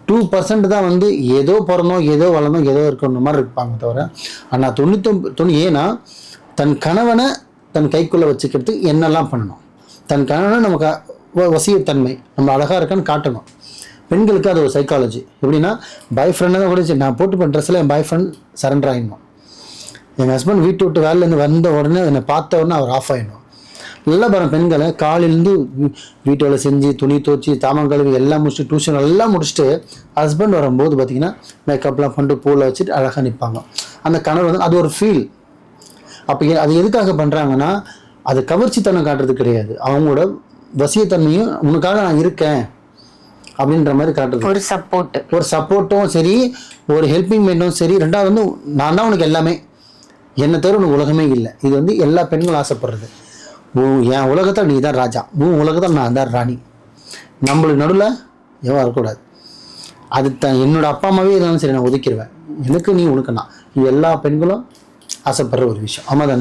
2% தான் வந்து ஏதோ பிறந்தோம், ஏதோ வளர்ந்தோம், ஏதோ இருக்கணும் மாதிரி இருப்பாங்க தவிர, ஆனால் 99 ஏன்னா தன் கணவனை தன் கைக்குள்ளே வச்சுக்கிறதுக்கு என்னெல்லாம் பண்ணணும், தன் கணவனை நமக்கு வசியத்தன்மை நம்ம அழகாக இருக்கான்னு காட்டணும். பெண்களுக்கு அது ஒரு சைக்காலஜி. எப்படின்னா பாய் ஃப்ரெண்டாக தான் கூட சரி, நான் போட்டு பண்ண ட்ரெஸ்ஸில் என் பாய் ஃப்ரெண்ட் சரண்டர் ஆகிடணும். எங்கள் ஹஸ்பண்ட் வீட்டு விட்டு வேலையிலேருந்து வந்த உடனே என்னை பார்த்த உடனே அவர் ஆஃப் ஆகிடணும். நல்லா பாருங்கள், பெண்களை காலையிலேருந்து வீட்டு வேலை செஞ்சு துணி துவச்சி தாமம் கழுவி எல்லாம் முடிச்சுட்டு டியூஷன் எல்லாம் முடிச்சுட்டு ஹஸ்பண்ட் வரும்போது பார்த்தீங்கன்னா மேக்கப்லாம் பண்ணிட்டு பூவில் வச்சுட்டு அழகாக நிற்பாங்க. அந்த கணவர் வந்து அது ஒரு ஃபீல். அப்போ அது எதுக்காக பண்ணுறாங்கன்னா அது கவர்ச்சித்தனம் காட்டுறது கிடையாது, அவங்களோட வசியத்தன்மையும் உனக்காக நான் இருக்கேன் அப்படின்ற மாதிரி காட்டுறது. ஒரு சப்போர்ட்டும் சரி, ஒரு ஹெல்பிங் மைண்டும் சரி. ரெண்டாவது வந்து நான் தான் உனக்கு எல்லாமே, என்னை தவிர உனக்கு உலகமே இல்லை. இது வந்து எல்லா பெண்களும் ஆசைப்படுறது. என் உலகத்தில் நீ தான் ராஜா, உன் உலகத்தில் நான் தான் ராணி, நம்மளுக்கு நடுவில் எவன் இருக்கக்கூடாது. அது என்னோட அப்பா அம்மாவே இருந்தாலும் சரி நான் ஒதுக்கிடுவேன், எனக்கு நீ உனக்கு நான். இது எல்லா பெண்களும் ஆசைப்படுற ஒரு விஷயம். ஆமாம் தானே?